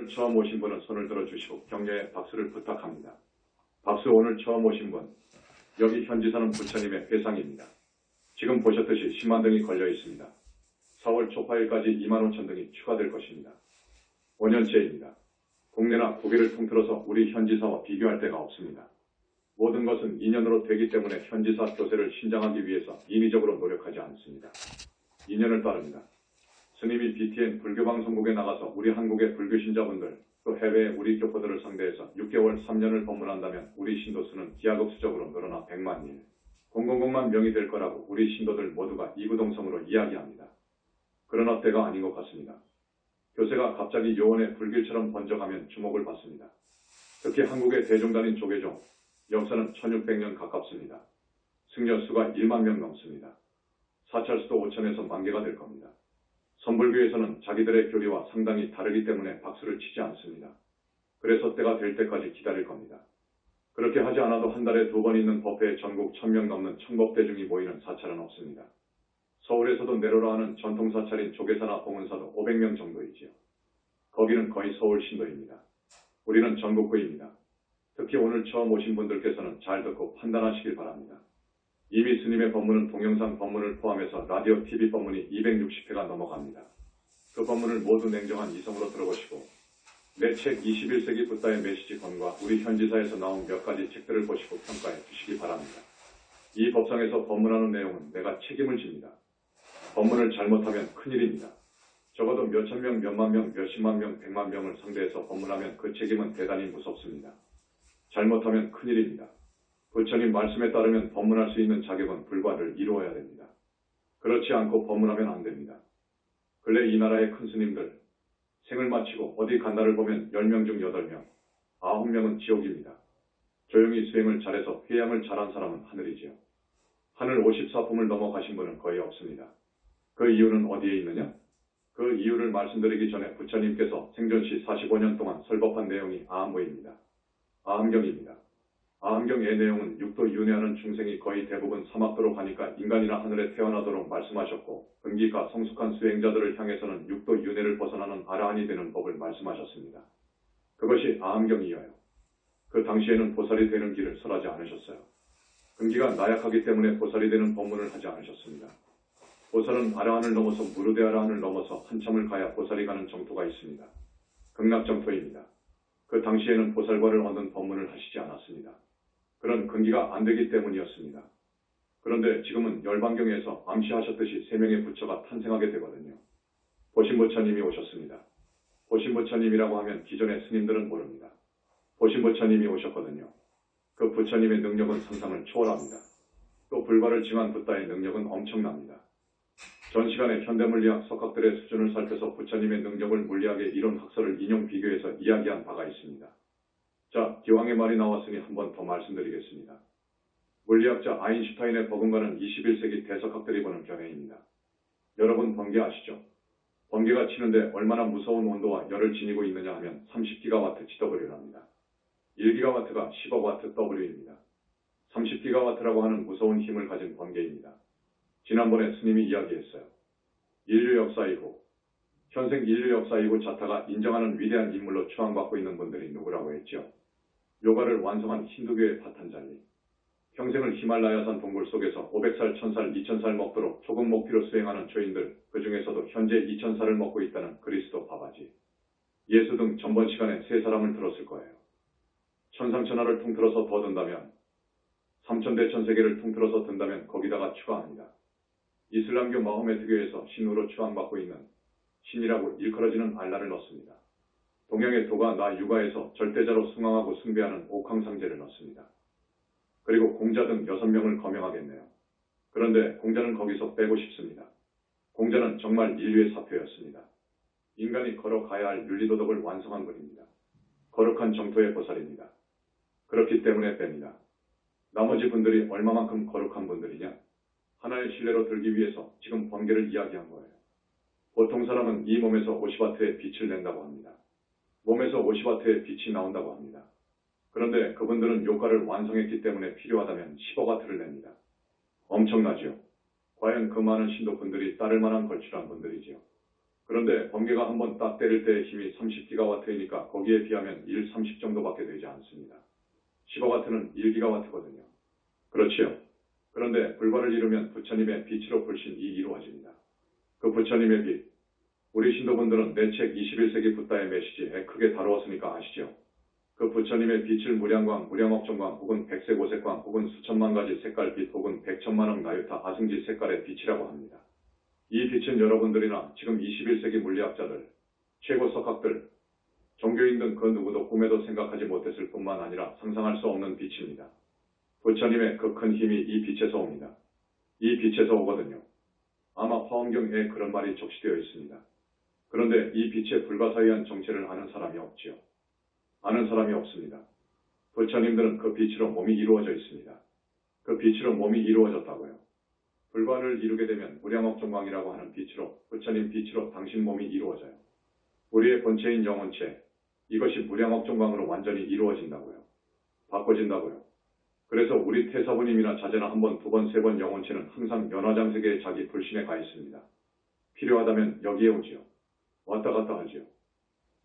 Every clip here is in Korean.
처음 오신 분은 손을 들어주시고 격려의 박수를 부탁합니다. 박수. 오늘 처음 오신 분, 여기 현지사는 부처님의 회상입니다. 지금 보셨듯이 10만 등이 걸려 있습니다. 4월 초파일까지 2만 5천 등이 추가될 것입니다. 5년째입니다. 국내나 국외를 통틀어서 우리 현지사와 비교할 데가 없습니다. 모든 것은 인연으로 되기 때문에 현지사 교세를 신장하기 위해서 인위적으로 노력하지 않습니다. 인연을 따릅니다. 스님이 BTN 불교방송국에 나가서 우리 한국의 불교신자분들 또 해외의 우리 교포들을 상대해서 6개월 3년을 법문한다면 우리 신도수는 기하급수적으로 늘어나 100만 일, 000만 명이 될 거라고 우리 신도들 모두가 이구동성으로 이야기합니다. 그러나 때가 아닌 것 같습니다. 교세가 갑자기 요원의 불길처럼 번져가면 주목을 받습니다. 특히 한국의 대종단인 조계종, 역사는 1600년 가깝습니다. 승려수가 1만 명 넘습니다. 사찰수도 5천에서 10,000개가 될 겁니다. 선불교에서는 자기들의 교리와 상당히 다르기 때문에 박수를 치지 않습니다. 그래서 때가 될 때까지 기다릴 겁니다. 그렇게 하지 않아도 한 달에 2번 있는 법회에 전국 1000명 넘는 청법대중이 모이는 사찰은 없습니다. 서울에서도 내로라 하는 전통사찰인 조계사나 봉은사도 500명 정도이지요. 거기는 거의 서울 신도입니다. 우리는 전국구입니다. 특히 오늘 처음 오신 분들께서는 잘 듣고 판단하시길 바랍니다. 이미 스님의 법문은 동영상 법문을 포함해서 라디오, TV 법문이 260회가 넘어갑니다. 그 법문을 모두 냉정한 이성으로 들어보시고 내 책 21세기 붓다의 메시지 건과 우리 현지사에서 나온 몇 가지 책들을 보시고 평가해 주시기 바랍니다. 이 법상에서 법문하는 내용은 내가 책임을 집니다. 법문을 잘못하면 큰일입니다. 적어도 몇천 명, 몇만 명, 몇십만 명, 100만 명을 상대해서 법문하면 그 책임은 대단히 무섭습니다. 잘못하면 큰일입니다. 부처님 말씀에 따르면 법문할 수 있는 자격은 불과를 이루어야 됩니다. 그렇지 않고 법문하면 안 됩니다. 근래 이 나라의 큰 스님들, 생을 마치고 어디 간다를 보면 10명 중 8명, 9명은 지옥입니다. 조용히 수행을 잘해서 회양을 잘한 사람은 하늘이지요. 하늘 54품을 넘어가신 분은 거의 없습니다. 그 이유는 어디에 있느냐? 그 이유를 말씀드리기 전에 부처님께서 생전시 45년 동안 설법한 내용이 아함보입니다. 아함경입니다. 아함경의 내용은 육도 윤회하는 중생이 거의 대부분 사막도로 가니까 인간이나 하늘에 태어나도록 말씀하셨고 금기가 성숙한 수행자들을 향해서는 육도 윤회를 벗어나는 아라한이 되는 법을 말씀하셨습니다. 그것이 아함경이어요. 그 당시에는 보살이 되는 길을 설하지 않으셨어요. 금기가 나약하기 때문에 보살이 되는 법문을 하지 않으셨습니다. 보살은 아라한을 넘어서 무르대 아라한을 넘어서 한참을 가야 보살이 가는 정토가 있습니다. 극락정토입니다. 그 당시에는 보살과를 얻는 법문을 하시지 않았습니다. 그런 근기가 안 되기 때문이었습니다. 그런데 지금은 열반경에서 암시하셨듯이 3명의 부처가 탄생하게 되거든요. 보신부처님이 오셨습니다. 보신부처님이라고 하면 기존의 스님들은 모릅니다. 보신부처님이 오셨거든요. 그 부처님의 능력은 상상을 초월합니다. 또 불과를 증한 붓다의 능력은 엄청납니다. 전 시간에 현대물리학 석학들의 수준을 살펴서 부처님의 능력을 물리학의 이론 학설을 인용 비교해서 이야기한 바가 있습니다. 자, 기왕의 말이 나왔으니 한 번 더 말씀드리겠습니다. 물리학자 아인슈타인의 버금가는 21세기 대석학들이 보는 견해입니다. 여러분 번개 아시죠? 번개가 치는데 얼마나 무서운 온도와 열을 지니고 있느냐 하면 30기가와트 GW랍니다. 1기가와트가 10억 와트 W입니다. 30기가와트라고 하는 무서운 힘을 가진 번개입니다. 지난번에 스님이 이야기했어요. 인류 역사 이후, 현생 인류 역사 이후 자타가 인정하는 위대한 인물로 추앙받고 있는 분들이 누구라고 했죠? 요가를 완성한 힌두교의 파탄잘리. 평생을 히말라야산 동굴 속에서 500살, 1000살, 2000살 먹도록 조금 먹기로 수행하는 죄인들, 그 중에서도 현재 2000살을 먹고 있다는 그리스도 바바지. 예수 등 전번 시간에 3사람을 들었을 거예요. 천상천하를 통틀어서 더 든다면, 3000대천세계를 통틀어서 든다면 거기다가 추가합니다. 이슬람교 마호메트교에서 신으로 추앙받고 있는 신이라고 일컬어지는 알라를 넣습니다. 동양의 도가 나 유가에서 절대자로 숭앙하고 숭배하는 옥황상제를 넣습니다. 그리고 공자 등 6명을 거명하겠네요. 그런데 공자는 거기서 빼고 싶습니다. 공자는 정말 인류의 사표였습니다. 인간이 걸어가야 할 윤리도덕을 완성한 분입니다. 거룩한 정토의 보살입니다. 그렇기 때문에 뺍니다. 나머지 분들이 얼마만큼 거룩한 분들이냐? 하나의 신뢰로 들기 위해서 지금 번개를 이야기한 거예요. 보통 사람은 이 몸에서 50와트의 빛을 낸다고 합니다. 몸에서 50와트의 빛이 나온다고 합니다. 그런데 그분들은 요가를 완성했기 때문에 필요하다면 15와트를 냅니다. 엄청나죠? 과연 그 많은 신도분들이 따를 만한 걸출한 분들이지요. 그런데 번개가 한번 딱 때릴 때의 힘이 30기가와트이니까 거기에 비하면 1, 30 정도밖에 되지 않습니다. 15와트는 1기가와트거든요. 그렇지요. 그런데 불발을 이루면 부처님의 빛으로 불신이 이루어집니다. 그 부처님의 빛, 우리 신도분들은 내 책 21세기 붓다의 메시지에 크게 다루었으니까 아시죠? 그 부처님의 빛을 무량광, 무량억정광 혹은 백색 오색광 혹은 수천만 가지 색깔 빛 혹은 백천만억 나유타 아승지 색깔의 빛이라고 합니다. 이 빛은 여러분들이나 지금 21세기 물리학자들, 최고 석학들, 종교인 등 그 누구도 꿈에도 생각하지 못했을 뿐만 아니라 상상할 수 없는 빛입니다. 부처님의 그 큰 힘이 이 빛에서 옵니다. 이 빛에서 오거든요. 아마 화엄경에 그런 말이 적시되어 있습니다. 그런데 이 빛의 불가사의한 정체를 아는 사람이 없지요. 아는 사람이 없습니다. 부처님들은 그 빛으로 몸이 이루어져 있습니다. 그 빛으로 몸이 이루어졌다고요. 불발을 이루게 되면 무량억정광이라고 하는 빛으로, 부처님 빛으로 당신 몸이 이루어져요. 우리의 본체인 영혼체, 이것이 무량억정광으로 완전히 이루어진다고요. 바꿔진다고요. 그래서 우리 태사부님이나 자제나 한 번, 두 번, 세 번 영혼체는 항상 연화장세계에 자기 불신에 가 있습니다. 필요하다면 여기에 오지요. 왔다 갔다 하지요.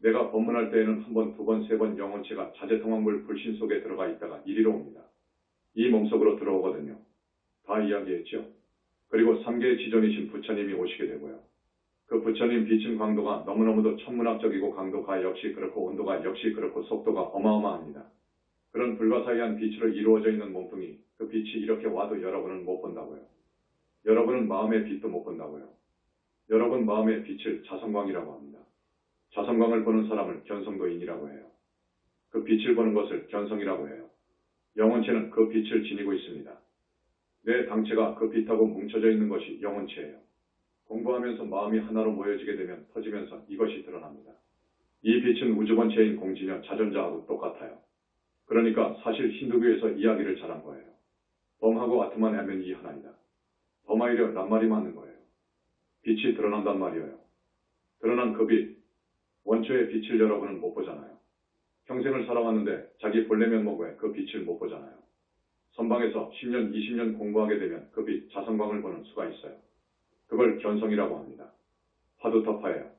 내가 법문할 때에는 한 번, 두 번, 세 번 영혼체가 자제통합물 불신 속에 들어가 있다가 이리로 옵니다. 이 몸속으로 들어오거든요. 다 이야기했죠. 그리고 3계의 지존이신 부처님이 오시게 되고요. 그 부처님 빛은 강도가 너무너무도 천문학적이고 강도가 역시 그렇고 온도가 역시 그렇고 속도가 어마어마합니다. 그런 불가사의한 빛으로 이루어져 있는 몸뚱이, 그 빛이 이렇게 와도 여러분은 못 본다고요. 여러분은 마음의 빛도 못 본다고요. 여러분 마음의 빛을 자성광이라고 합니다. 자성광을 보는 사람을 견성도인이라고 해요. 그 빛을 보는 것을 견성이라고 해요. 영혼체는 그 빛을 지니고 있습니다. 내 당체가 그 빛하고 뭉쳐져 있는 것이 영혼체예요. 공부하면서 마음이 하나로 모여지게 되면 터지면서 이것이 드러납니다. 이 빛은 우주본체인 공진여 자존자하고 똑같아요. 그러니까 사실 힌두교에서 이야기를 잘한 거예요. 범하고 아트만 하면 이 하나이다. 범하이려 낱말이 맞는 거예요. 빛이 드러난단 말이에요. 드러난 그 빛, 원초의 빛을 여러분은 못 보잖아요. 평생을 살아왔는데 자기 본래 면목에 그 빛을 못 보잖아요. 선방에서 10년, 20년 공부하게 되면 그 빛, 자성광을 보는 수가 있어요. 그걸 견성이라고 합니다. 화두터파예요.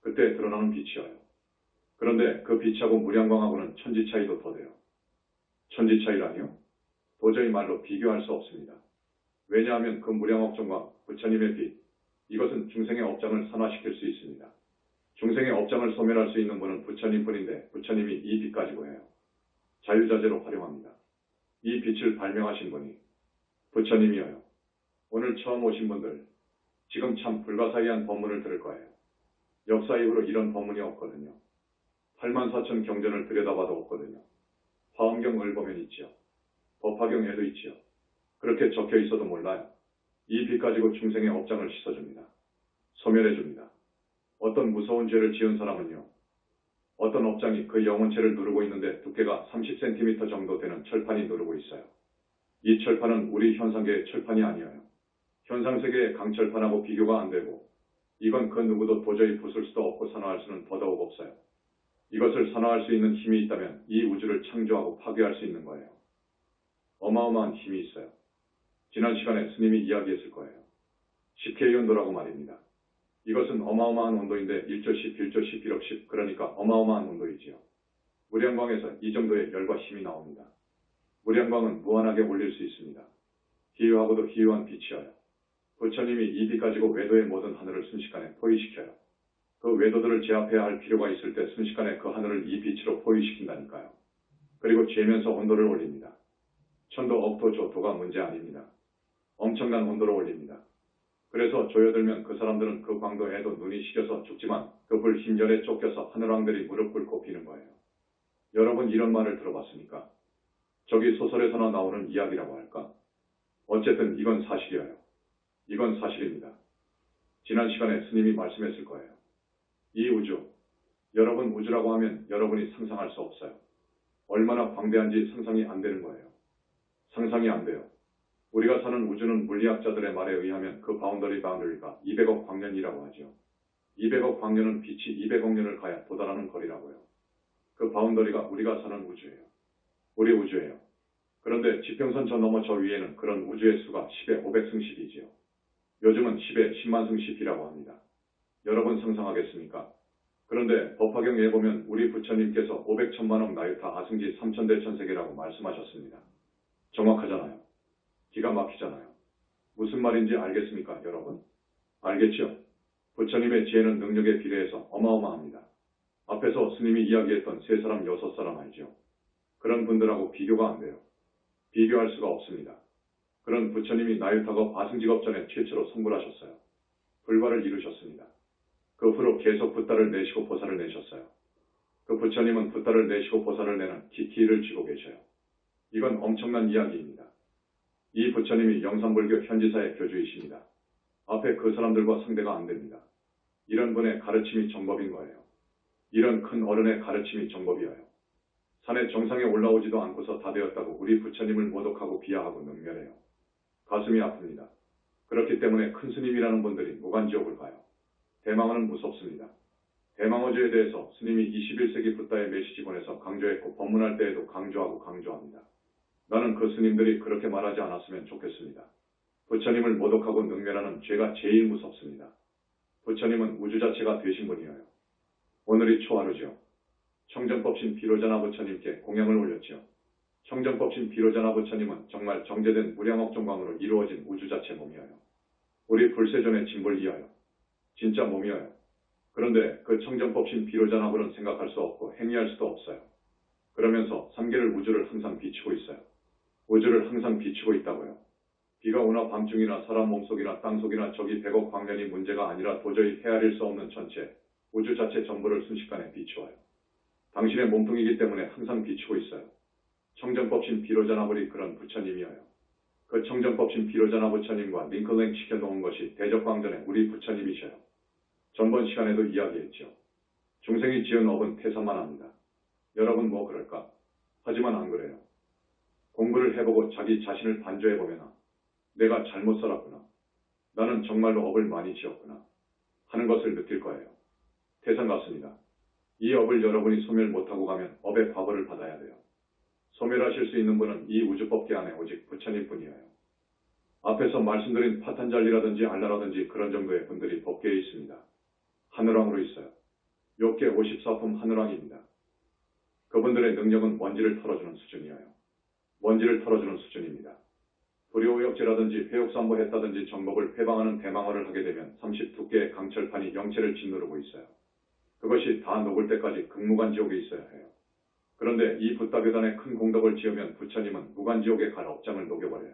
그때 드러나는 빛이어요. 그런데 그 빛하고 무량광하고는 천지 차이도 더 돼요. 천지 차이라니요? 도저히 말로 비교할 수 없습니다. 왜냐하면 그 무량억정광, 부처님의 빛, 이것은 중생의 업장을 산화시킬 수 있습니다. 중생의 업장을 소멸할 수 있는 분은 부처님뿐인데 부처님이 이 빛 가지고 해요. 자유자재로 활용합니다. 이 빛을 발명하신 분이 부처님이어요. 오늘 처음 오신 분들, 지금 참 불가사의한 법문을 들을 거예요. 역사 이후로 이런 법문이 없거든요. 84,000 경전을 들여다봐도 없거든요. 화엄경을 보면 있지요. 법화경에도 있지요. 그렇게 적혀 있어도 몰라요. 이 빛 가지고 중생의 업장을 씻어줍니다. 소멸해줍니다. 어떤 무서운 죄를 지은 사람은요. 어떤 업장이 그 영혼체를 누르고 있는데 두께가 30cm 정도 되는 철판이 누르고 있어요. 이 철판은 우리 현상계의 철판이 아니에요. 현상세계의 강철판하고 비교가 안 되고 이건 그 누구도 도저히 부술 수도 없고 산화할 수는 더더욱 없어요. 이것을 산화할 수 있는 힘이 있다면 이 우주를 창조하고 파괴할 수 있는 거예요. 어마어마한 힘이 있어요. 지난 시간에 스님이 이야기했을 거예요. 10K 온도라고 말입니다. 이것은 어마어마한 온도인데 1조 10, 1조 10, 1억 10 그러니까 어마어마한 온도이지요. 무량광에서 이 정도의 열과 힘이 나옵니다. 무량광은 무한하게 올릴 수 있습니다. 희유하고도 희유한 빛이어요. 부처님이 이 빛 가지고 외도의 모든 하늘을 순식간에 포위시켜요. 그 외도들을 제압해야 할 필요가 있을 때 순식간에 그 하늘을 이 빛으로 포위시킨다니까요. 그리고 재면서 온도를 올립니다. 천도, 억도, 조도가 문제 아닙니다. 엄청난 온도로 올립니다. 그래서 조여들면 그 사람들은 그 광도에도 눈이 시려서 죽지만 그 불 힘열에 쫓겨서 하늘왕들이 무릎 꿇고 비는 거예요. 여러분 이런 말을 들어봤습니까? 저기 소설에서나 나오는 이야기라고 할까? 어쨌든 이건 사실이에요. 이건 사실입니다. 지난 시간에 스님이 말씀했을 거예요. 이 우주, 여러분 우주라고 하면 여러분이 상상할 수 없어요. 얼마나 광대한지 상상이 안 되는 거예요. 상상이 안 돼요. 우리가 사는 우주는 물리학자들의 말에 의하면 그 바운더리가 200억 광년이라고 하죠. 200억 광년은 빛이 200억 년을 가야 도달하는 거리라고요. 그 바운더리가 우리가 사는 우주예요. 우리 우주예요. 그런데 지평선 저 너머 저 위에는 그런 우주의 수가 10의 500승 10이지요. 요즘은 10의 10만 승 10이라고 합니다. 여러분 상상하겠습니까? 그런데 법화경에 보면 우리 부처님께서 500천만억 나유타 아승지 3천대천세계라고 말씀하셨습니다. 정확하잖아요. 기가 막히잖아요. 무슨 말인지 알겠습니까, 여러분? 알겠지요? 부처님의 지혜는 능력에 비례해서 어마어마합니다. 앞에서 스님이 이야기했던 3사람, 6사람 알지요? 그런 분들하고 비교가 안 돼요. 비교할 수가 없습니다. 그런 부처님이 나유타급 아승직업 전에 최초로 성불하셨어요. 불과를 이루셨습니다. 그 후로 계속 붓다를 내시고 보살을 내셨어요. 그 부처님은 붓다를 내시고 보살을 내는 기키를 쥐고 계셔요. 이건 엄청난 이야기입니다. 이 부처님이 영산불교 현지사의 교주이십니다. 앞에 그 사람들과 상대가 안 됩니다. 이런 분의 가르침이 정법인 거예요. 이런 큰 어른의 가르침이 정법이어요. 산의 정상에 올라오지도 않고서 다 되었다고 우리 부처님을 모독하고 비하하고 능멸해요. 가슴이 아픕니다. 그렇기 때문에 큰 스님이라는 분들이 무간지옥을 가요. 대망어는 무섭습니다. 대망어주에 대해서 스님이 21세기 붓다의 메시지 본에서 강조했고 법문할 때에도 강조하고 강조합니다. 나는 그 스님들이 그렇게 말하지 않았으면 좋겠습니다. 부처님을 모독하고 능멸하는 죄가 제일 무섭습니다. 부처님은 우주 자체가 되신 분이에요. 오늘이 초하루죠. 청정법신 비로자나 부처님께 공양을 올렸지요. 청정법신 비로자나 부처님은 정말 정제된 무량억 종광으로 이루어진 우주 자체 몸이어요. 우리 불세존의 진볼이어요. 진짜 몸이어요. 그런데 그 청정법신 비로자나불은 생각할 수 없고 행위할 수도 없어요. 그러면서 3개를 우주를 항상 비추고 있어요. 우주를 항상 비추고 있다고요. 비가 오나 밤중이나 사람 몸속이나 땅속이나 저기 100억 광년이 문제가 아니라 도저히 헤아릴 수 없는 전체, 우주 자체 전부를 순식간에 비추어요. 당신의 몸뚱이기 때문에 항상 비추고 있어요. 청정법신 비로자나불이 그런 부처님이어요. 그 청정법신 비로자나 부처님과 링클랭 시켜놓은 것이 대적광전의 우리 부처님이셔요. 전번 시간에도 이야기했죠. 중생이 지은 업은 태산만 합니다. 여러분 뭐 그럴까? 하지만 안 그래요. 공부를 해보고 자기 자신을 반조해보면 내가 잘못 살았구나. 나는 정말로 업을 많이 지었구나. 하는 것을 느낄 거예요. 태산 같습니다. 이 업을 여러분이 소멸 못하고 가면 업의 과보를 받아야 돼요. 소멸하실 수 있는 분은 이 우주법계 안에 오직 부처님뿐이에요. 앞에서 말씀드린 파탄잘리라든지 알라라든지 그런 정도의 분들이 법계에 있습니다. 하늘왕으로 있어요. 욕계 54품 하늘왕입니다. 그분들의 능력은 먼지를 털어주는 수준이에요. 먼지를 털어주는 수준입니다. 불효욕제라든지 회욕삼보 했다든지 정법을 회방하는 대망어를 하게 되면 32개의 강철판이 영체를 짓누르고 있어요. 그것이 다 녹을 때까지 극무간지옥에 있어야 해요. 그런데 이 붓다교단에 큰 공덕을 지으면 부처님은 무간지옥에 갈 업장을 녹여버려요.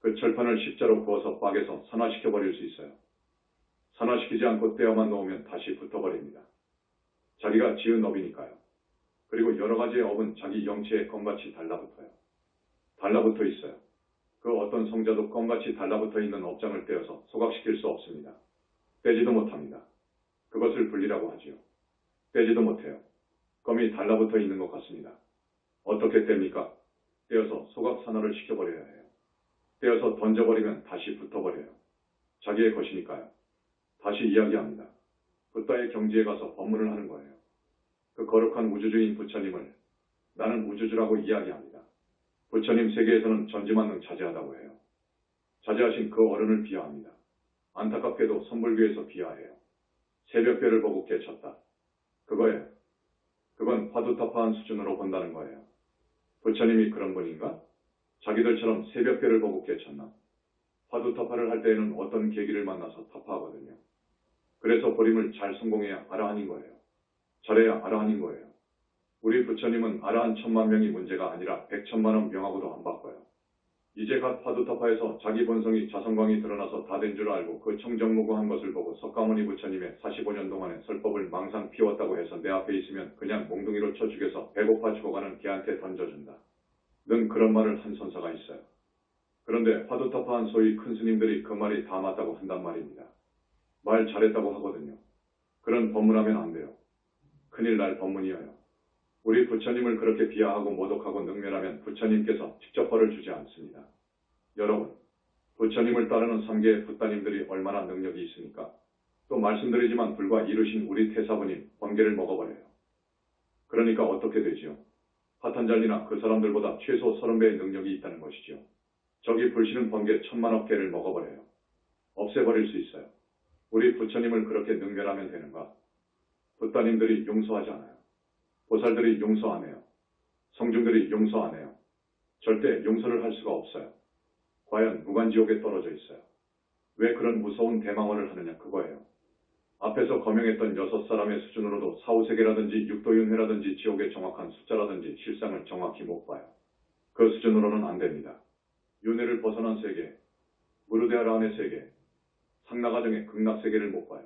그 철판을 십자로 구워서 빡에서 산화시켜버릴 수 있어요. 산화시키지 않고 떼어만 놓으면 다시 붙어버립니다. 자기가 지은 업이니까요. 그리고 여러 가지의 업은 자기 영체에 껌같이 달라붙어요. 달라붙어 있어요. 그 어떤 성자도 껌같이 달라붙어 있는 업장을 떼어서 소각시킬 수 없습니다. 떼지도 못합니다. 그것을 분리라고 하지요. 떼지도 못해요. 껌이 달라붙어 있는 것 같습니다. 어떻게 떼입니까? 떼어서 소각 산화를 시켜버려야 해요. 떼어서 던져버리면 다시 붙어버려요. 자기의 것이니까요. 다시 이야기합니다. 붓다의 경지에 가서 법문을 하는 거예요. 그 거룩한 우주주인 부처님을 나는 우주주라고 이야기합니다. 부처님 세계에서는 전지만능 자제하다고 해요. 자제하신 그 어른을 비하합니다. 안타깝게도 선불교에서 비하해요. 새벽별을 보고 깨쳤다. 그거예요. 그건 화두타파한 수준으로 본다는 거예요. 부처님이 그런 분인가? 자기들처럼 새벽별을 보고 깨쳤나? 화두타파를 할 때에는 어떤 계기를 만나서 타파하거든요. 그래서 보림을 잘 성공해야 아라한인 거예요. 잘해야 아라한인 거예요. 우리 부처님은 아라한 1000만 명이 문제가 아니라 100천만원 명하고도 안 바꿔요. 이제 갓 화두타파에서 자기 본성이 자성광이 드러나서 다 된 줄 알고 그 청정무구한 것을 보고 석가모니 부처님의 45년 동안의 설법을 망상 피웠다고 해서 내 앞에 있으면 그냥 몽둥이로 쳐 죽여서 배고파 죽어가는 개한테 던져준다. 는 그런 말을 한 선사가 있어요. 그런데 화두타파한 소위 큰 스님들이 그 말이 다 맞다고 한단 말입니다. 말 잘했다고 하거든요. 그런 법문하면 안 돼요. 큰일 날 법문이에요. 우리 부처님을 그렇게 비하하고 모독하고 능멸하면 부처님께서 직접 벌을 주지 않습니다. 여러분, 부처님을 따르는 3개의 붓다님들이 얼마나 능력이 있습니까? 또 말씀드리지만 불과 이루신 우리 태사부님 번개를 먹어버려요. 그러니까 어떻게 되지요? 파탄잘리나 그 사람들보다 최소 30배의 능력이 있다는 것이죠. 저기 불씨는 번개 1000만억 개를 먹어버려요. 없애버릴 수 있어요. 우리 부처님을 그렇게 능멸하면 되는가? 붓따님들이 용서하지 않아요. 보살들이 용서 안 해요. 성중들이 용서 안 해요. 절대 용서를 할 수가 없어요. 과연 무간지옥에 떨어져 있어요. 왜 그런 무서운 대망언을 하느냐 그거예요. 앞에서 거명했던 6사람의 수준으로도 사후세계라든지 육도윤회라든지 지옥의 정확한 숫자라든지 실상을 정확히 못 봐요. 그 수준으로는 안 됩니다. 윤회를 벗어난 세계, 무르데아라한의 세계, 상나가정의 극락세계를 못 봐요.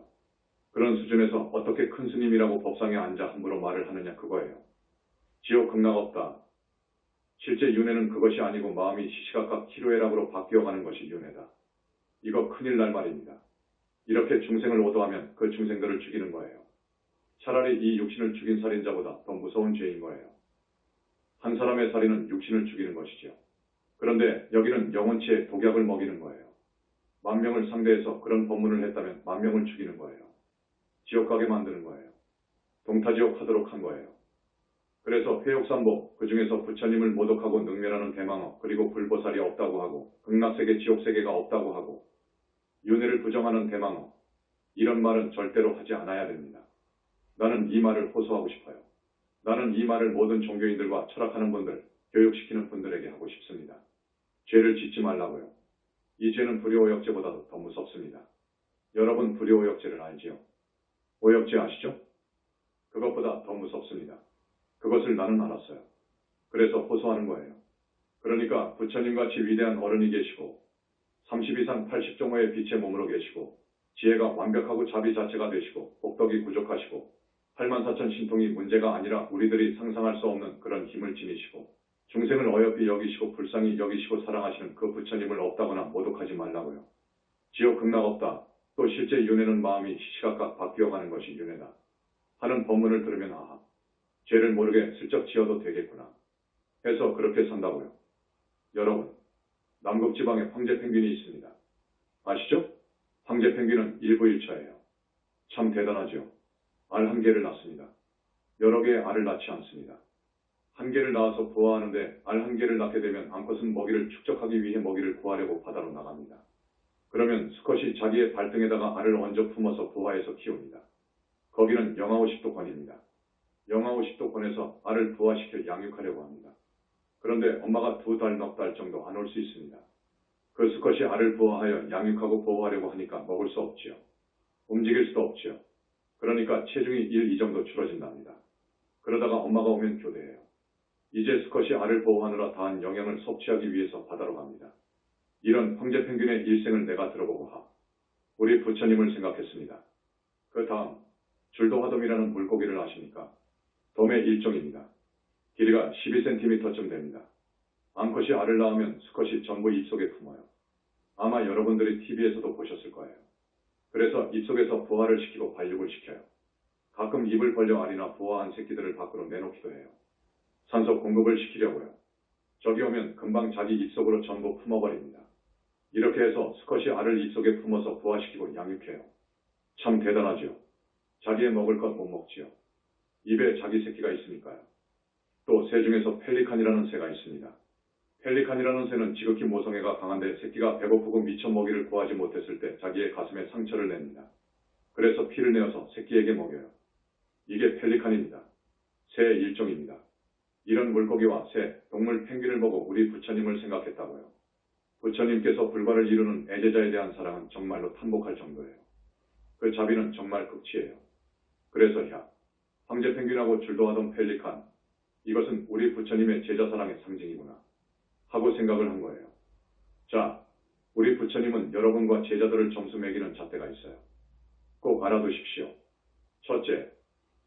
그런 수준에서 어떻게 큰 스님이라고 법상에 앉아 함부로 말을 하느냐 그거예요. 지옥 극락 없다. 실제 윤회는 그것이 아니고 마음이 시시각각 희로애락으로 바뀌어가는 것이 윤회다. 이거 큰일 날 말입니다. 이렇게 중생을 오도하면 그 중생들을 죽이는 거예요. 차라리 이 육신을 죽인 살인자보다 더 무서운 죄인 거예요. 한 사람의 살인은 육신을 죽이는 것이죠. 그런데 여기는 영혼체에 독약을 먹이는 거예요. 10,000명을 상대해서 그런 법문을 했다면 10,000명을 죽이는 거예요. 지옥 가게 만드는 거예요. 동타지옥 하도록 한 거예요. 그래서 회욕삼보, 그 중에서 부처님을 모독하고 능멸하는 대망어, 그리고 불보살이 없다고 하고 극락세계, 지옥세계가 없다고 하고 윤회를 부정하는 대망어, 이런 말은 절대로 하지 않아야 됩니다. 나는 이 말을 호소하고 싶어요. 나는 이 말을 모든 종교인들과 철학하는 분들, 교육시키는 분들에게 하고 싶습니다. 죄를 짓지 말라고요. 이 죄는 불효오역죄보다도 더 무섭습니다. 여러분 불효오역죄를 알지요? 오역죄 아시죠? 그것보다 더 무섭습니다. 그것을 나는 알았어요. 그래서 호소하는 거예요. 그러니까 부처님같이 위대한 어른이 계시고 30 이상 80종호의 빛의 몸으로 계시고 지혜가 완벽하고 자비 자체가 되시고 복덕이 부족하시고 84,000 신통이 문제가 아니라 우리들이 상상할 수 없는 그런 힘을 지니시고 중생을 어여삐 여기시고 불쌍히 여기시고 사랑하시는 그 부처님을 없다거나 모독하지 말라고요. 지옥 극락 없다. 또 실제 윤회는 마음이 시시각각 바뀌어가는 것이 윤회다. 하는 법문을 들으면 아하, 죄를 모르게 슬쩍 지어도 되겠구나 해서 그렇게 산다고요. 여러분, 남극지방에 황제펭귄이 있습니다. 아시죠? 황제펭귄은 일부일처예요. 참 대단하죠. 알 1개를 낳습니다. 여러 개의 알을 낳지 않습니다. 1개를 낳아서 부화하는데 알 1개를 낳게 되면 암컷은 먹이를 축적하기 위해 먹이를 구하려고 바다로 나갑니다. 그러면 수컷이 자기의 발등에다가 알을 얹어 품어서 부화해서 키웁니다. 거기는 영하 50도 권입니다. 영하 50도 권에서 알을 부화시켜 양육하려고 합니다. 그런데 엄마가 2달, 넉 달 정도 안 올 수 있습니다. 그 수컷이 알을 부화하여 양육하고 보호하려고 하니까 먹을 수 없지요. 움직일 수도 없지요. 그러니까 체중이 1, 2 정도 줄어진답니다. 그러다가 엄마가 오면 교대해요. 이제 수컷이 알을 보호하느라 다한 영양을 섭취하기 위해서 바다로 갑니다. 이런 황제펭귄의 일생을 내가 들어보고 우리 부처님을 생각했습니다. 그 다음 줄도화돔이라는 물고기를 아십니까? 돔의 일종입니다. 길이가 12cm쯤 됩니다. 암컷이 알을 낳으면 수컷이 전부 입속에 품어요. 아마 여러분들이 TV에서도 보셨을 거예요. 그래서 입속에서 부화를 시키고 발육을 시켜요. 가끔 입을 벌려 알이나 부화한 새끼들을 밖으로 내놓기도 해요. 산소 공급을 시키려고요. 저기 오면 금방 자기 입속으로 전부 품어버립니다. 이렇게 해서 수컷이 알을 입속에 품어서 부화시키고 양육해요. 참 대단하죠. 자기의 먹을 것 못 먹지요. 입에 자기 새끼가 있으니까요. 또 새 중에서 펠리칸이라는 새가 있습니다. 펠리칸이라는 새는 지극히 모성애가 강한데 새끼가 배고프고 미처 먹이를 구하지 못했을 때 자기의 가슴에 상처를 냅니다. 그래서 피를 내어서 새끼에게 먹여요. 이게 펠리칸입니다. 새의 일종입니다. 이런 물고기와 새, 동물 펭귄을 보고 우리 부처님을 생각했다고요. 부처님께서 불과를 이루는 애제자에 대한 사랑은 정말로 탐복할 정도예요. 그 자비는 정말 극치예요. 그래서 황제펭귄하고 줄도하던 펠리칸, 이것은 우리 부처님의 제자사랑의 상징이구나 하고 생각을 한 거예요. 자, 우리 부처님은 여러분과 제자들을 점수 매기는 잣대가 있어요. 꼭 알아두십시오. 첫째,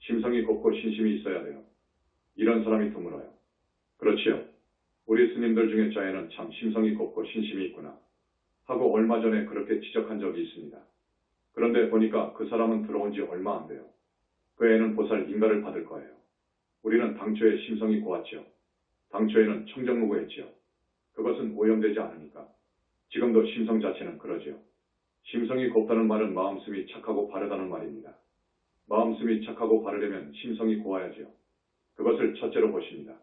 심성이 곱고 신심이 있어야 돼요. 이런 사람이 드물어요. 그렇지요. 우리 스님들 중에 자에는 참 심성이 곱고 신심이 있구나 하고 얼마 전에 그렇게 지적한 적이 있습니다. 그런데 보니까 그 사람은 들어온 지 얼마 안 돼요. 그 애는 보살 인가를 받을 거예요. 우리는 당초에 심성이 고왔지요. 당초에는 청정무구했지요. 그것은 오염되지 않으니까. 지금도 심성 자체는 그러지요. 심성이 곱다는 말은 마음씀이 착하고 바르다는 말입니다. 마음씀이 착하고 바르려면 심성이 고와야지요. 그것을 첫째로 보십니다.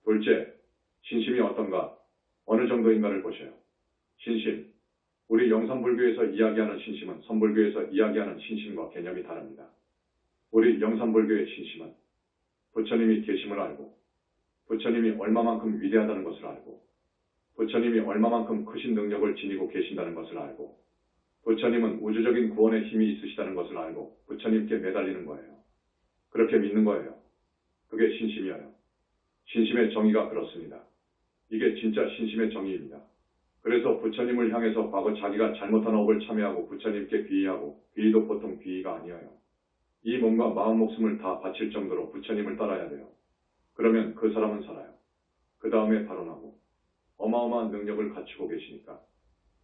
둘째, 신심이 어떤가, 어느 정도인가를 보셔요. 신심, 우리 영산불교에서 이야기하는 신심은 선불교에서 이야기하는 신심과 개념이 다릅니다. 우리 영산불교의 신심은 부처님이 계심을 알고 부처님이 얼마만큼 위대하다는 것을 알고 부처님이 얼마만큼 크신 능력을 지니고 계신다는 것을 알고 부처님은 우주적인 구원의 힘이 있으시다는 것을 알고 부처님께 매달리는 거예요. 그렇게 믿는 거예요. 그게 신심이에요. 신심의 정의가 그렇습니다. 이게 진짜 신심의 정의입니다. 그래서 부처님을 향해서 과거 자기가 잘못한 업을 참회하고 부처님께 귀의하고 귀의도 보통 귀의가 아니에요. 이 몸과 마음 목숨을 다 바칠 정도로 부처님을 따라야 돼요. 그러면 그 사람은 살아요. 그 다음에 발언하고 어마어마한 능력을 갖추고 계시니까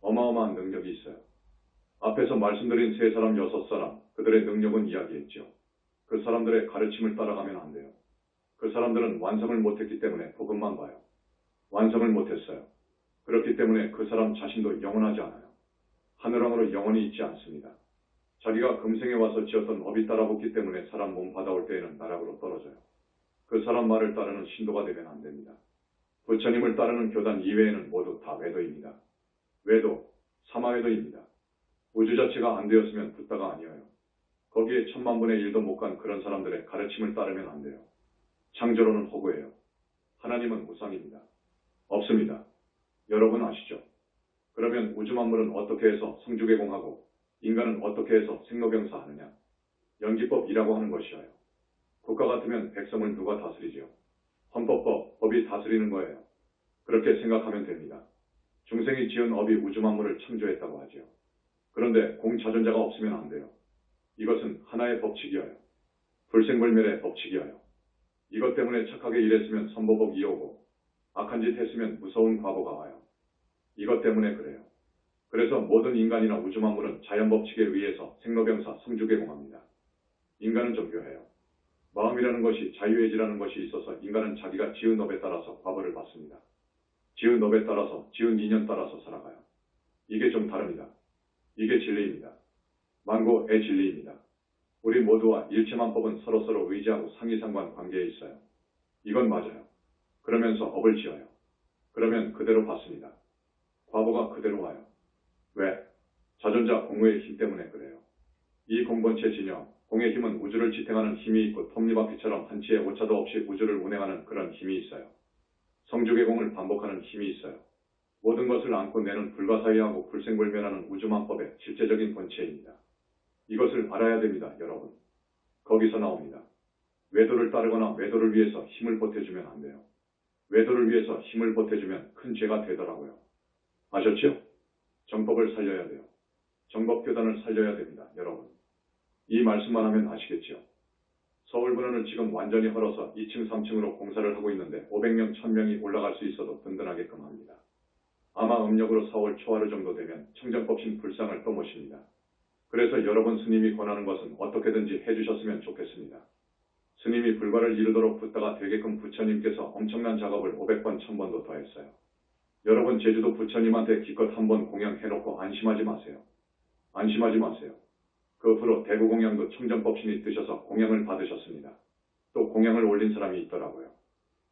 어마어마한 능력이 있어요. 앞에서 말씀드린 3사람, 6사람 그들의 능력은 이야기했죠. 그 사람들의 가르침을 따라가면 안 돼요. 그 사람들은 완성을 못했기 때문에 복음만 봐요. 완성을 못했어요. 그렇기 때문에 그 사람 자신도 영원하지 않아요. 하늘왕으로 영원히 있지 않습니다. 자기가 금생에 와서 지었던 업이 따라붙기 때문에 사람 몸 받아올 때에는 나락으로 떨어져요. 그 사람 말을 따르는 신도가 되면 안 됩니다. 부처님을 따르는 교단 이외에는 모두 다 외도입니다. 외도, 사마외도입니다. 우주 자체가 안 되었으면 붓다가 아니에요. 거기에 1000만분의 1도 못 간 그런 사람들의 가르침을 따르면 안 돼요. 창조론은 허구예요. 하나님은 우상입니다. 없습니다. 여러분 아시죠? 그러면 우주 만물은 어떻게 해서 성주개공하고 인간은 어떻게 해서 생로병사하느냐? 연기법이라고 하는 것이에요. 국가 같으면 백성을 누가 다스리죠? 헌법법, 법이 다스리는 거예요. 그렇게 생각하면 됩니다. 중생이 지은 업이 우주 만물을 창조했다고 하죠. 그런데 공자존자가 없으면 안 돼요. 이것은 하나의 법칙이에요. 불생불멸의 법칙이에요. 이것 때문에 착하게 일했으면 선보복이 오고 악한 짓 했으면 무서운 과보가 와요. 이것 때문에 그래요. 그래서 모든 인간이나 우주 만물은 자연법칙에 의해서 생로병사, 성주개공합니다. 인간은 종교해요. 마음이라는 것이 자유의지라는 것이 있어서 인간은 자기가 지은 업에 따라서 과보를 받습니다. 지은 업에 따라서, 지은 인연 따라서 살아가요. 이게 좀 다릅니다. 이게 진리입니다. 만고의 진리입니다. 우리 모두와 일체만법은 서로서로 의지하고 상이상관 관계에 있어요. 이건 맞아요. 그러면서 업을 지어요. 그러면 그대로 받습니다. 과보가 그대로 와요. 왜? 자존자 공의 힘 때문에 그래요. 이 공본체 진영, 공의 힘은 우주를 지탱하는 힘이 있고 톱니바퀴처럼 한치의 오차도 없이 우주를 운행하는 그런 힘이 있어요. 성주개공을 반복하는 힘이 있어요. 모든 것을 안고 내는 불가사의하고 불생불멸하는 우주만법의 실제적인 본체입니다. 이것을 알아야 됩니다, 여러분. 거기서 나옵니다. 외도를 따르거나 외도를 위해서 힘을 보태주면 안 돼요. 외도를 위해서 힘을 보태주면 큰 죄가 되더라고요. 아셨죠? 정법을 살려야 돼요. 정법교단을 살려야 됩니다, 여러분. 이 말씀만 하면 아시겠죠? 서울분원은 지금 완전히 헐어서 2층, 3층으로 공사를 하고 있는데 500명, 1000명이 올라갈 수 있어도 든든하게끔 합니다. 아마 음력으로 4월 초하루 정도 되면 청정법신 불상을 또 모십니다. 그래서 여러분 스님이 권하는 것은 어떻게든지 해주셨으면 좋겠습니다. 스님이 불과를 이루도록 붙다가 되게끔 부처님께서 엄청난 작업을 500번, 1000번도 더 했어요. 여러분 제주도 부처님한테 기껏 한번 공양해놓고 안심하지 마세요. 안심하지 마세요. 그 후로 대구 공양도 청정법신이 드셔서 공양을 받으셨습니다. 또 공양을 올린 사람이 있더라고요.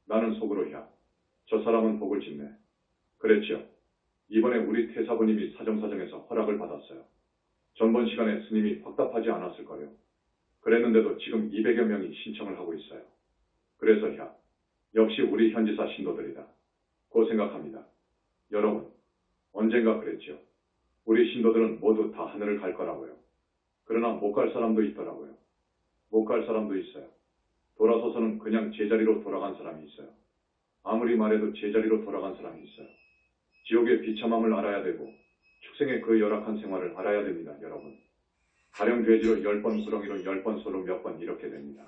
나는 속으로 야, 저 사람은 복을 짓네. 그랬죠. 이번에 우리 태사부님이 사정사정해서 허락을 받았어요. 전번 시간에 스님이 확답하지 않았을 거예요. 그랬는데도 지금 200여 명이 신청을 하고 있어요. 그래서 야, 역시 우리 현지사 신도들이다. 고 생각합니다. 여러분, 언젠가 그랬죠. 우리 신도들은 모두 다 하늘을 갈 거라고요. 그러나 못 갈 사람도 있더라고요. 못 갈 사람도 있어요. 돌아서서는 그냥 제자리로 돌아간 사람이 있어요. 아무리 말해도 제자리로 돌아간 사람이 있어요. 지옥의 비참함을 알아야 되고 축생의 그 열악한 생활을 알아야 됩니다, 여러분. 가령 돼지로 10번 구렁이로 10번 소로 몇 번 이렇게 됩니다.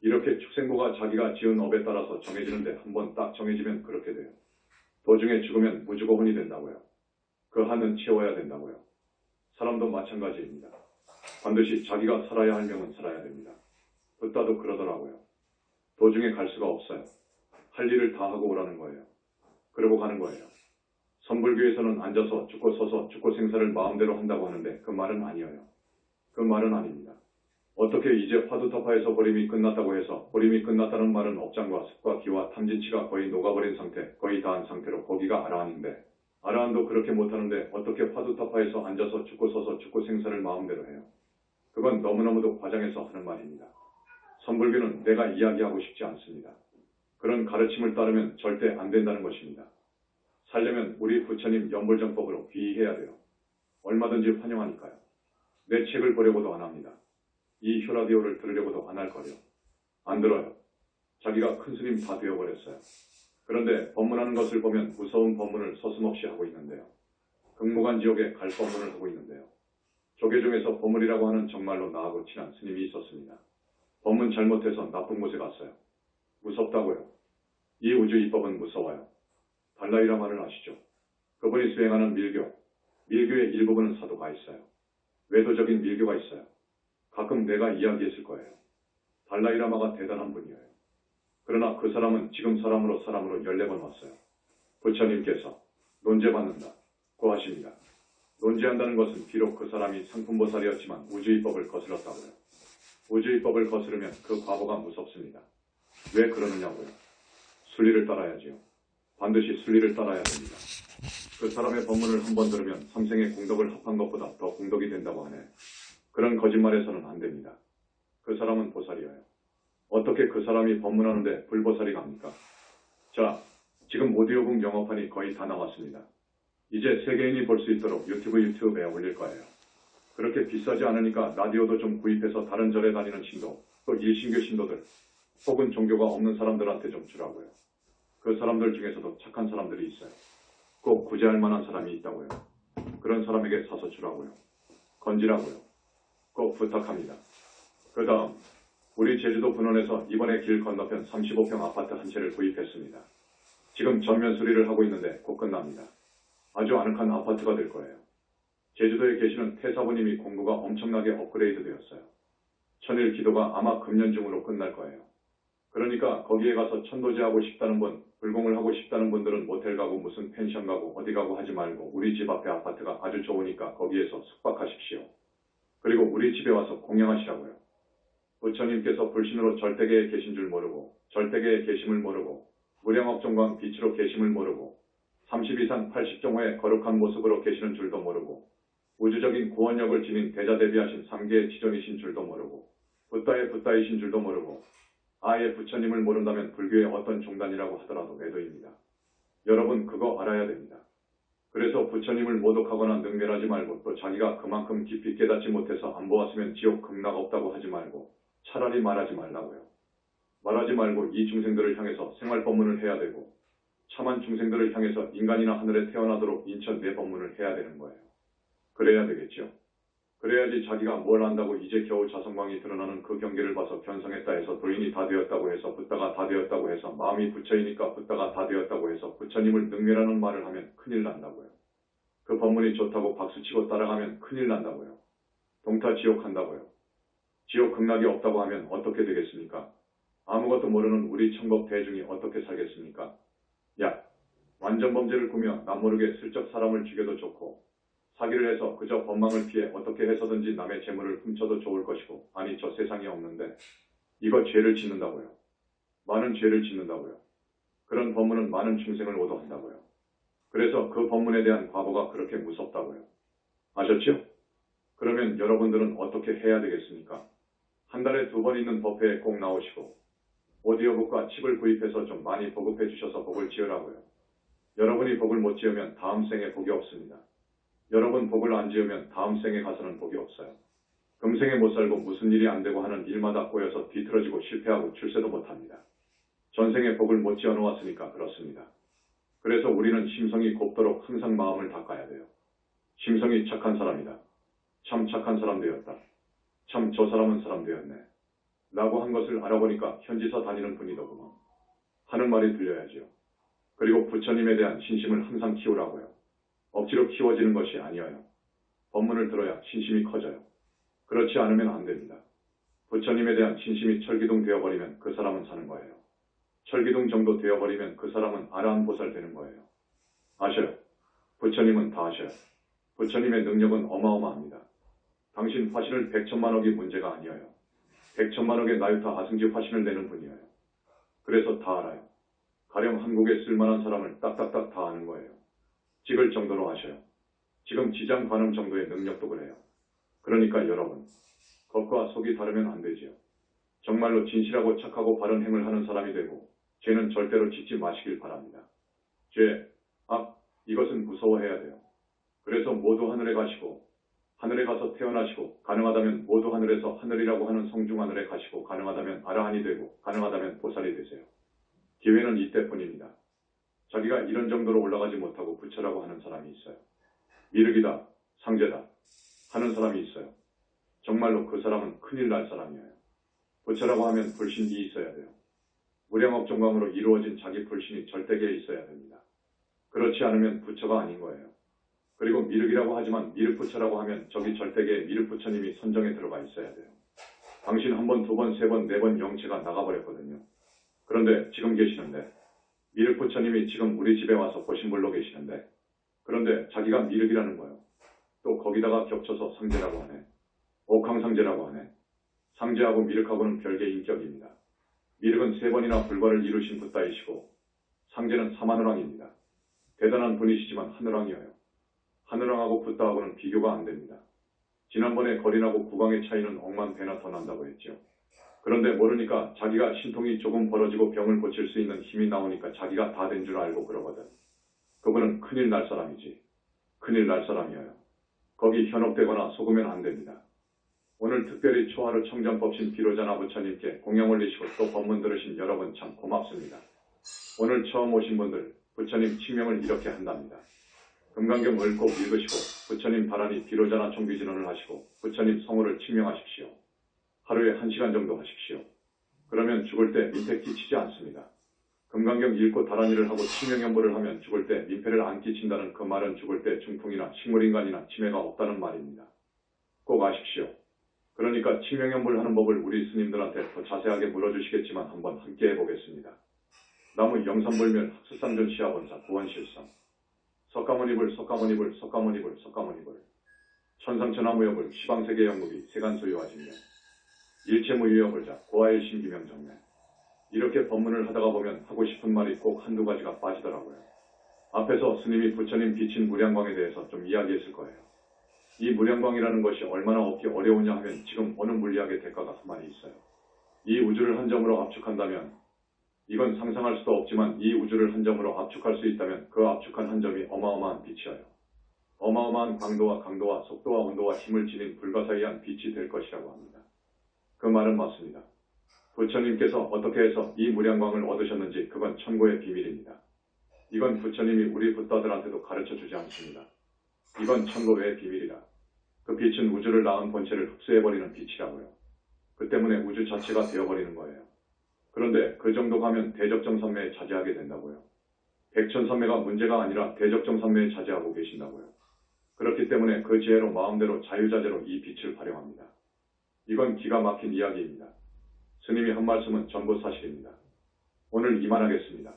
이렇게 축생고가 자기가 지은 업에 따라서 정해지는데 한 번 딱 정해지면 그렇게 돼요. 도중에 죽으면 무주고혼이 된다고요. 그 한은 채워야 된다고요. 사람도 마찬가지입니다. 반드시 자기가 살아야 할 명은 살아야 됩니다. 붓다도 그러더라고요. 도중에 갈 수가 없어요. 할 일을 다 하고 오라는 거예요. 그러고 가는 거예요. 선불교에서는 앉아서 죽고 서서 죽고 생사를 마음대로 한다고 하는데 그 말은 아니에요. 그 말은 아닙니다. 어떻게 이제 화두타파에서 보림이 끝났다고 해서 보림이 끝났다는 말은 업장과 습과 기와 탐진치가 거의 녹아버린 상태, 거의 다한 상태로 거기가 아라한인데 아라한도 그렇게 못하는데 어떻게 화두타파에서 앉아서 죽고 서서 죽고 생사를 마음대로 해요. 그건 너무너무도 과장해서 하는 말입니다. 선불교는 내가 이야기하고 싶지 않습니다. 그런 가르침을 따르면 절대 안 된다는 것입니다. 살려면 우리 부처님 연불정법으로 귀의해야 돼요. 얼마든지 환영하니까요. 내 책을 보려고도 안 합니다. 이 휴라디오를 들으려고도 안 할 거요. 안 들어요. 자기가 큰 스님 다 되어버렸어요. 그런데 법문하는 것을 보면 무서운 법문을 서슴없이 하고 있는데요. 극무관 지옥에 갈 법문을 하고 있는데요. 조계 중에서 보물이라고 하는 정말로 나하고 친한 스님이 있었습니다. 법문 잘못해서 나쁜 곳에 갔어요. 무섭다고요. 이 우주 이법은 무서워요. 달라이라마를 아시죠? 그분이 수행하는 밀교의 일부분은 사도가 있어요. 외도적인 밀교가 있어요. 가끔 내가 이야기했을 거예요. 달라이라마가 대단한 분이에요. 그러나 그 사람은 지금 사람으로 14번 왔어요. 부처님께서 논제받는다고 하십니다. 논제한다는 것은 비록 그 사람이 상품보살이었지만 우주이법을 거슬렀다고요. 우주이법을 거스르면 그 과보가 무섭습니다. 왜 그러느냐고요. 순리를 따라야지요. 반드시 순리를 따라야 됩니다. 그 사람의 법문을 한 번 들으면 삼생의 공덕을 합한 것보다 더 공덕이 된다고 하네. 그런 거짓말에서는 안 됩니다. 그 사람은 보살이에요. 어떻게 그 사람이 법문하는데 불보살이 갑니까? 자, 지금 오디오북 영어판이 거의 다 나왔습니다. 이제 세계인이 볼 수 있도록 유튜브에 올릴 거예요. 그렇게 비싸지 않으니까 라디오도 좀 구입해서 다른 절에 다니는 신도, 또 일신교 신도들, 혹은 종교가 없는 사람들한테 좀 주라고요. 그 사람들 중에서도 착한 사람들이 있어요. 꼭 구제할 만한 사람이 있다고요. 그런 사람에게 사서 주라고요. 건지라고요. 꼭 부탁합니다. 그 다음, 우리 제주도 분원에서 이번에 길 건너편 35평 아파트 한 채를 구입했습니다. 지금 전면 수리를 하고 있는데 곧 끝납니다. 아주 아늑한 아파트가 될 거예요. 제주도에 계시는 태사부님이 공부가 엄청나게 업그레이드 되었어요. 천일 기도가 아마 금년 중으로 끝날 거예요. 그러니까 거기에 가서 천도제하고 싶다는 분, 불공을 하고 싶다는 분들은 모텔 가고 무슨 펜션 가고 어디 가고 하지 말고 우리 집 앞에 아파트가 아주 좋으니까 거기에서 숙박하십시오. 그리고 우리 집에 와서 공양하시라고요. 부처님께서 불신으로 절대계에 계신 줄 모르고 절대계에 계심을 모르고 무량업종광 빛으로 계심을 모르고 30 이상 80종호의 거룩한 모습으로 계시는 줄도 모르고 우주적인 구원력을 지닌 대자대비하신 3계의 지존이신 줄도 모르고 붓다의 붓다이신 줄도 모르고 아예 부처님을 모른다면 불교의 어떤 종단이라고 하더라도 매도입니다. 여러분 그거 알아야 됩니다. 그래서 부처님을 모독하거나 능멸하지 말고 또 자기가 그만큼 깊이 깨닫지 못해서 안 보았으면 지옥 극락 없다고 하지 말고 차라리 말하지 말라고요. 말하지 말고 이 중생들을 향해서 생활법문을 해야 되고 참한 중생들을 향해서 인간이나 하늘에 태어나도록 인천 내 법문을 해야 되는 거예요. 그래야 되겠죠. 그래야지 자기가 뭘 안다고 이제 겨우 자성광이 드러나는 그 경계를 봐서 변성했다 해서 도인이 다 되었다고 해서 붓다가 다 되었다고 해서 마음이 부처이니까 붓다가 다 되었다고 해서 부처님을 능멸하는 말을 하면 큰일 난다고요. 그 법문이 좋다고 박수치고 따라가면 큰일 난다고요. 동타 지옥 한다고요. 지옥 극락이 없다고 하면 어떻게 되겠습니까? 아무것도 모르는 우리 천법 대중이 어떻게 살겠습니까? 야, 완전 범죄를 꾸며 남모르게 슬쩍 사람을 죽여도 좋고 사기를 해서 그저 법망을 피해 어떻게 해서든지 남의 재물을 훔쳐도 좋을 것이고 아니 저 세상에 없는데 이거 죄를 짓는다고요. 많은 죄를 짓는다고요. 그런 법문은 많은 중생을 오도한다고요. 그래서 그 법문에 대한 과보가 그렇게 무섭다고요. 아셨죠? 그러면 여러분들은 어떻게 해야 되겠습니까? 한 달에 2번 있는 법회에 꼭 나오시고 오디오북과 칩을 구입해서 좀 많이 보급해 주셔서 복을 지으라고요. 여러분이 복을 못 지으면 다음 생에 복이 없습니다. 여러분 복을 안 지으면 다음 생에 가서는 복이 없어요. 금생에 못 살고 무슨 일이 안 되고 하는 일마다 꼬여서 뒤틀어지고 실패하고 출세도 못합니다. 전생에 복을 못 지어 놓았으니까 그렇습니다. 그래서 우리는 심성이 곱도록 항상 마음을 닦아야 돼요. 심성이 착한 사람이다. 참 착한 사람 되었다. 참 저 사람은 사람 되었네. 라고 한 것을 알아보니까 현지사 다니는 분이더구먼. 하는 말이 들려야지요. 그리고 부처님에 대한 신심을 항상 키우라고요. 억지로 키워지는 것이 아니어요. 법문을 들어야 신심이 커져요. 그렇지 않으면 안 됩니다. 부처님에 대한 신심이 철기둥 되어버리면 그 사람은 사는 거예요. 철기둥 정도 되어버리면 그 사람은 아라한보살 되는 거예요. 아셔요. 부처님은 다 아셔요. 부처님의 능력은 어마어마합니다. 당신 화신을 100천만억이 문제가 아니어요. 100천만억의 나유타 아승지 화신을 내는 분이에요. 그래서 다 알아요. 가령 한국에 쓸만한 사람을 딱딱딱 다 아는 거예요. 찍을 정도로 하셔요. 지금 지장 관음 정도의 능력도 그래요. 그러니까 여러분, 겉과 속이 다르면 안 되지요. 정말로 진실하고 착하고 바른 행을 하는 사람이 되고 죄는 절대로 짓지 마시길 바랍니다. 죄, 악, 이것은 무서워해야 돼요. 그래서 모두 하늘에 가시고 하늘에 가서 태어나시고 가능하다면 모두 하늘에서 하늘이라고 하는 성중하늘에 가시고 가능하다면 아라한이 되고 가능하다면 보살이 되세요. 기회는 이때뿐입니다. 자기가 이런 정도로 올라가지 못하고 부처라고 하는 사람이 있어요. 미륵이다, 상제다 하는 사람이 있어요. 정말로 그 사람은 큰일 날 사람이에요. 부처라고 하면 불신이 있어야 돼요. 무량억 종강으로 이루어진 자기 불신이 절대계에 있어야 됩니다. 그렇지 않으면 부처가 아닌 거예요. 그리고 미륵이라고 하지만 미륵부처라고 하면 저기 절대계에 미륵부처님이 선정에 들어가 있어야 돼요. 당신 한 번, 두 번, 세 번, 네 번 영체가 나가버렸거든요. 그런데 지금 계시는데 미륵부처님이 지금 우리 집에 와서 보신 분로 계시는데 그런데 자기가 미륵이라는 거예요. 또 거기다가 겹쳐서 상제라고 하네. 옥황상제라고 하네. 상제하고 미륵하고는 별개의 인격입니다. 미륵은 세 번이나 불과를 이루신 붓다이시고 상제는 사마누랑입니다. 대단한 분이시지만 하누랑이에요. 하누랑하고 붓다하고는 비교가 안 됩니다. 지난번에 거린하고 국왕의 차이는 억만 배나 더 난다고 했죠. 그런데 모르니까 자기가 신통이 조금 벌어지고 병을 고칠 수 있는 힘이 나오니까 자기가 다 된 줄 알고 그러거든. 그분은 큰일 날 사람이지. 큰일 날 사람이에요. 거기 현혹되거나 속으면 안 됩니다. 오늘 특별히 초하루 청정법신 비로자나 부처님께 공양 올리시고 또 법문 들으신 여러분 참 고맙습니다. 오늘 처음 오신 분들 부처님 칭명을 이렇게 한답니다. 금강경 읊고 읽으시고 부처님 바라니 비로자나 총비진언을 하시고 부처님 성호를 칭명하십시오. 하루에 1시간 정도 하십시오. 그러면 죽을 때 민폐 끼치지 않습니다. 금강경 읽고 다란이를 하고 칭명연보를 하면 죽을 때 민폐를 안 끼친다는 그 말은 죽을 때 중풍이나 식물인간이나 치매가 없다는 말입니다. 꼭 아십시오. 그러니까 칭명연보를 하는 법을 우리 스님들한테 더 자세하게 물어주시겠지만 한번 함께 해보겠습니다. 나무 영산불멸 학수상전 시아본사 구원실성 석가모니불 석가모니불 석가모니불 석가모니불 천상천하무여불 시방세계 영국이 세간소유하진명 일체무유여불자 고아일신기명정매 이렇게 법문을 하다가 보면 하고 싶은 말이 꼭 한두 가지가 빠지더라고요. 앞에서 스님이 부처님 비친 무량광에 대해서 좀 이야기했을 거예요. 이 무량광이라는 것이 얼마나 얻기 어려우냐 하면 지금 어느 물리학의 대가가 가만히 있어요. 이 우주를 한 점으로 압축한다면 이건 상상할 수도 없지만 이 우주를 한 점으로 압축할 수 있다면 그 압축한 한 점이 어마어마한 빛이어요. 어마어마한 강도와 속도와 온도와 힘을 지닌 불가사의한 빛이 될 것이라고 합니다. 그 말은 맞습니다. 부처님께서 어떻게 해서 이 무량광을 얻으셨는지 그건 천고의 비밀입니다. 이건 부처님이 우리 붓다들한테도 가르쳐 주지 않습니다. 이건 천고 외의 비밀이라. 그 빛은 우주를 낳은 본체를 흡수해버리는 빛이라고요. 그 때문에 우주 자체가 되어버리는 거예요. 그런데 그 정도 가면 대적정산매에 자제하게 된다고요. 백천산매가 문제가 아니라 대적정산매에 자제하고 계신다고요. 그렇기 때문에 그 지혜로 마음대로 자유자재로 이 빛을 활용합니다. 이건 기가 막힌 이야기입니다. 스님이 한 말씀은 전부 사실입니다. 오늘 이만하겠습니다.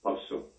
박수.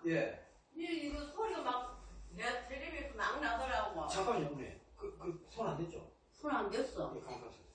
예. 이거 소리가 막, 내 텔레비에서 막 나더라고. 잠깐만요, 어머니. 손 안 댔죠? 손 안 댔어. 예, 가만히